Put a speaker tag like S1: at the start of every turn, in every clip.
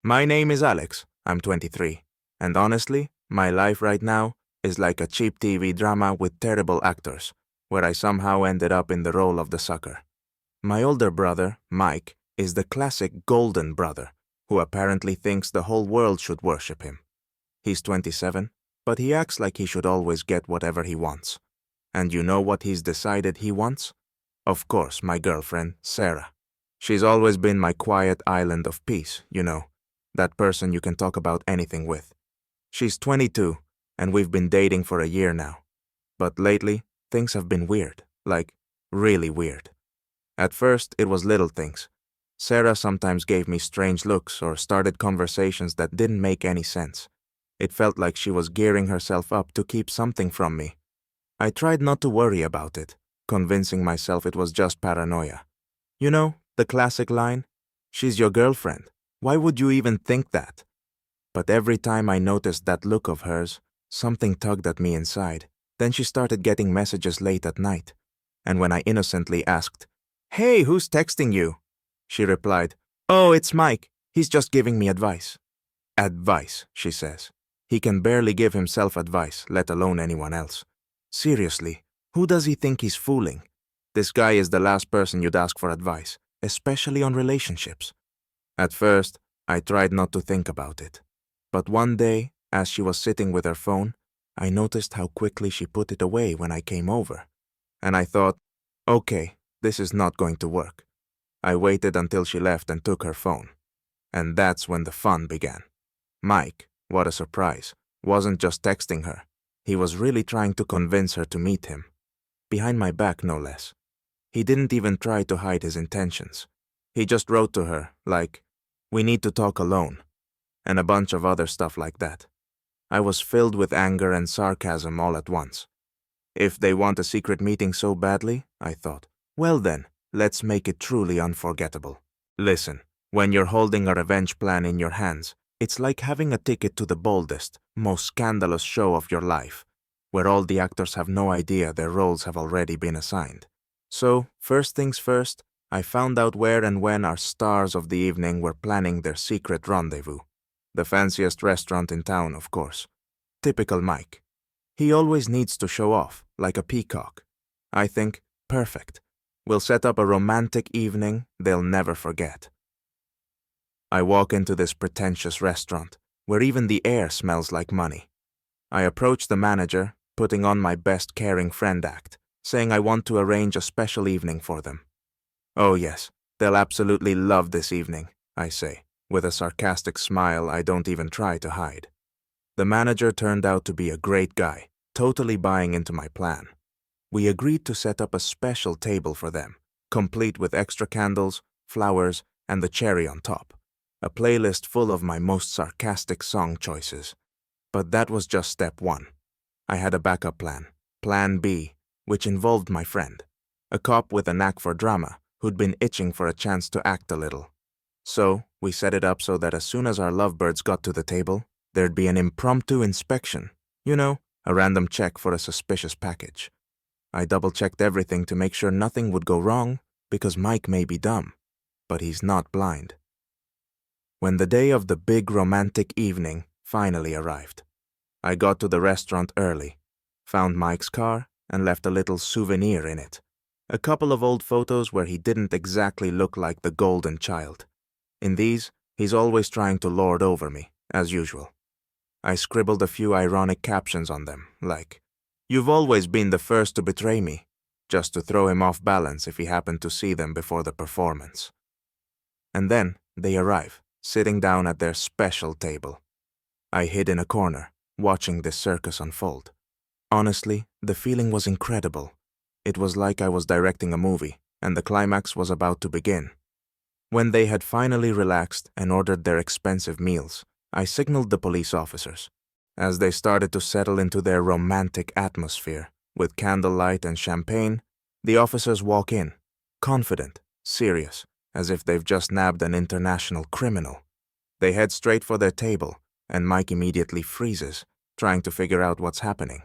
S1: My name is Alex. I'm 23. And honestly, my life right now is like a cheap TV drama with terrible actors, where I somehow ended up in the role of the sucker. My older brother, Mike, is the classic golden brother, who apparently thinks the whole world should worship him. He's 27, but he acts like he should always get whatever he wants. And you know what he's decided he wants? Of course, my girlfriend, Sarah. She's always been my quiet island of peace, that person you can talk about anything with. She's 22, and we've been dating for a year now. But lately, things have been weird, like really weird. At first, it was little things. Sarah sometimes gave me strange looks or started conversations that didn't make any sense. It felt like she was gearing herself up to keep something from me. I tried not to worry about it, convincing myself it was just paranoia. You know, the classic line, "She's your girlfriend. Why would you even think that?" But every time I noticed that look of hers, something tugged at me inside. Then she started getting messages late at night. And when I innocently asked, "Hey, who's texting you?" she replied, "Oh, it's Mike. He's just giving me advice." Advice, she says. He can barely give himself advice, let alone anyone else. Seriously, who does he think he's fooling? This guy is the last person you'd ask for advice, especially on relationships. At first, I tried not to think about it. But one day, as she was sitting with her phone, I noticed how quickly she put it away when I came over. And I thought, okay, this is not going to work. I waited until she left and took her phone. And that's when the fun began. Mike, what a surprise, wasn't just texting her. He was really trying to convince her to meet him. Behind my back, no less. He didn't even try to hide his intentions. He just wrote to her, like, "We need to talk alone," and a bunch of other stuff like that. I was filled with anger and sarcasm all at once. If they want a secret meeting so badly, I thought, well then, let's make it truly unforgettable. Listen, when you're holding a revenge plan in your hands, it's like having a ticket to the boldest, most scandalous show of your life, where all the actors have no idea their roles have already been assigned. So, first things first, I found out where and when our stars of the evening were planning their secret rendezvous. The fanciest restaurant in town, of course. Typical Mike. He always needs to show off, like a peacock. I think, perfect. We'll set up a romantic evening they'll never forget. I walk into this pretentious restaurant, where even the air smells like money. I approach the manager, putting on my best caring friend act, saying I want to arrange a special evening for them. "Oh yes, they'll absolutely love this evening," I say, with a sarcastic smile I don't even try to hide. The manager turned out to be a great guy, totally buying into my plan. We agreed to set up a special table for them, complete with extra candles, flowers, and the cherry on top. A playlist full of my most sarcastic song choices. But that was just step one. I had a backup plan, Plan B, which involved my friend, a cop with a knack for drama who'd been itching for a chance to act a little. So, we set it up so that as soon as our lovebirds got to the table, there'd be an impromptu inspection. You know, a random check for a suspicious package. I double-checked everything to make sure nothing would go wrong, because Mike may be dumb, but he's not blind. When the day of the big romantic evening finally arrived, I got to the restaurant early, found Mike's car, and left a little souvenir in it. A couple of old photos where he didn't exactly look like the golden child. In these, he's always trying to lord over me, as usual. I scribbled a few ironic captions on them, like, "You've always been the first to betray me," just to throw him off balance if he happened to see them before the performance. And then they arrive, sitting down at their special table. I hid in a corner, watching this circus unfold. Honestly, the feeling was incredible. It was like I was directing a movie, and the climax was about to begin. When they had finally relaxed and ordered their expensive meals, I signaled the police officers. As they started to settle into their romantic atmosphere, with candlelight and champagne, the officers walk in, confident, serious, as if they've just nabbed an international criminal. They head straight for their table, and Mike immediately freezes, trying to figure out what's happening.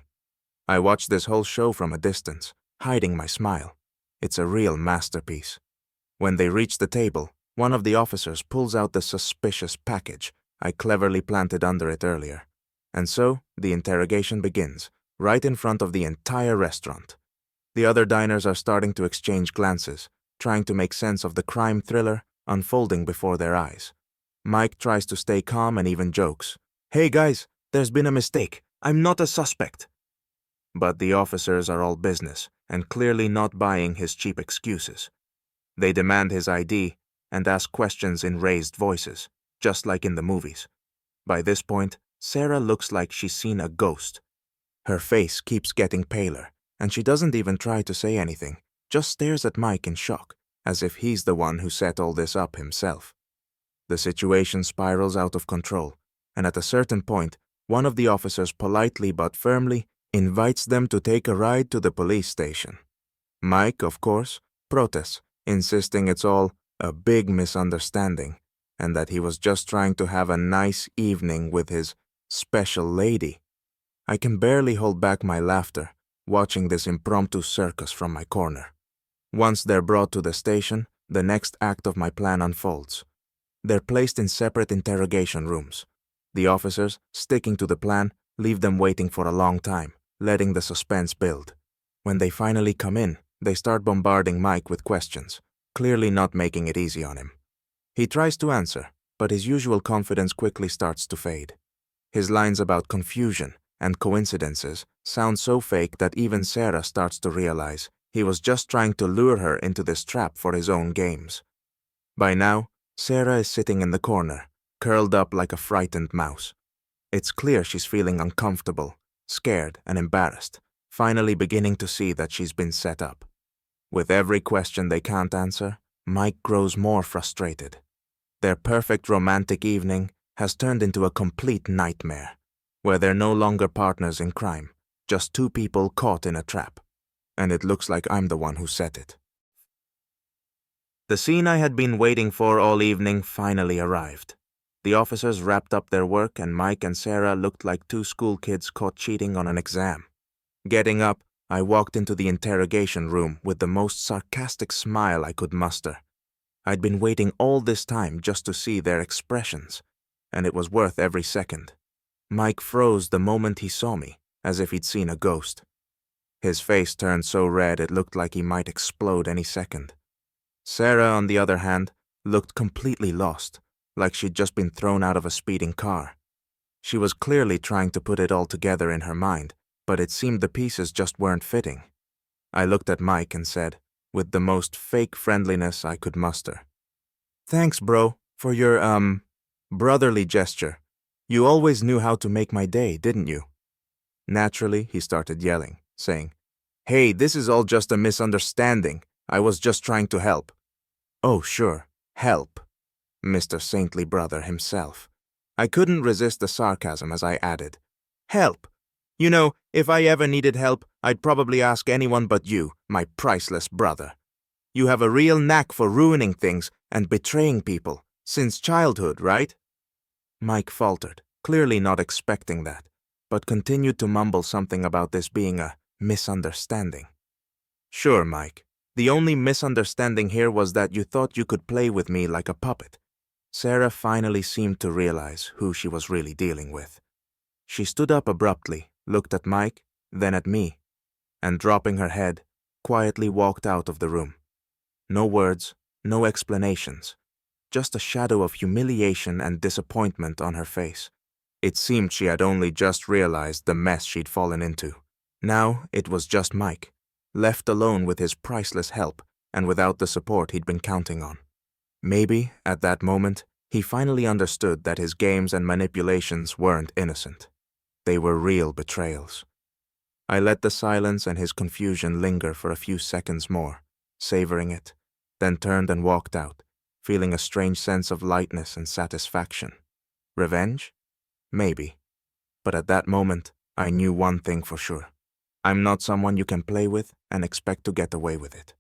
S1: I watch this whole show from a distance, hiding my smile. It's a real masterpiece. When they reach the table, One of the officers pulls out the suspicious package I cleverly planted under it earlier. And so, the interrogation begins, right in front of the entire restaurant. The other diners are starting to exchange glances, trying to make sense of the crime thriller unfolding before their eyes. Mike tries to stay calm and even jokes. "Hey guys, there's been a mistake. I'm not a suspect." But the officers are all business and clearly not buying his cheap excuses. They demand his ID and ask questions in raised voices, just like in the movies. By this point, Sarah looks like she's seen a ghost. Her face keeps getting paler, and she doesn't even try to say anything, just stares at Mike in shock, as if he's the one who set all this up himself. The situation spirals out of control, and at a certain point, one of the officers politely but firmly invites them to take a ride to the police station. Mike, of course, protests, insisting it's all a big misunderstanding, and that he was just trying to have a nice evening with his special lady. I can barely hold back my laughter, watching this impromptu circus from my corner. Once they're brought to the station, the next act of my plan unfolds. They're placed in separate interrogation rooms. The officers, sticking to the plan, leave them waiting for a long time, letting the suspense build. When they finally come in, they start bombarding Mike with questions, clearly not making it easy on him. He tries to answer, but his usual confidence quickly starts to fade. His lines about confusion and coincidences sound so fake that even Sarah starts to realize he was just trying to lure her into this trap for his own games. By now, Sarah is sitting in the corner, curled up like a frightened mouse. It's clear she's feeling uncomfortable, scared, and embarrassed, finally beginning to see that she's been set up. With every question they can't answer, Mike grows more frustrated. Their perfect romantic evening has turned into a complete nightmare, where they're no longer partners in crime, just two people caught in a trap. And it looks like I'm the one who set it. The scene I had been waiting for all evening finally arrived. The officers wrapped up their work and Mike and Sarah looked like two school kids caught cheating on an exam. Getting up, I walked into the interrogation room with the most sarcastic smile I could muster. I'd been waiting all this time just to see their expressions, and it was worth every second. Mike froze the moment he saw me, as if he'd seen a ghost. His face turned so red it looked like he might explode any second. Sarah, on the other hand, looked completely lost, like she'd just been thrown out of a speeding car. She was clearly trying to put it all together in her mind, but it seemed the pieces just weren't fitting. I looked at Mike and said, with the most fake friendliness I could muster, "Thanks, bro, for your, brotherly gesture. You always knew how to make my day, didn't you?" Naturally, he started yelling, saying, "Hey, this is all just a misunderstanding. I was just trying to help." "Oh, sure, help." Mr. Saintly Brother himself. I couldn't resist the sarcasm as I added, "Help. You know, if I ever needed help, I'd probably ask anyone but you, my priceless brother. You have a real knack for ruining things and betraying people, since childhood, right?" Mike faltered, clearly not expecting that, but continued to mumble something about this being a misunderstanding. "Sure, Mike. The only misunderstanding here was that you thought you could play with me like a puppet." Sarah finally seemed to realize who she was really dealing with. She stood up abruptly, looked at Mike, then at me, and dropping her head, quietly walked out of the room. No words, no explanations, just a shadow of humiliation and disappointment on her face. It seemed she had only just realized the mess she'd fallen into. Now it was just Mike, left alone with his priceless help and without the support he'd been counting on. Maybe, at that moment, he finally understood that his games and manipulations weren't innocent. They were real betrayals. I let the silence and his confusion linger for a few seconds more, savoring it, then turned and walked out, feeling a strange sense of lightness and satisfaction. Revenge? Maybe. But at that moment, I knew one thing for sure. I'm not someone you can play with and expect to get away with it.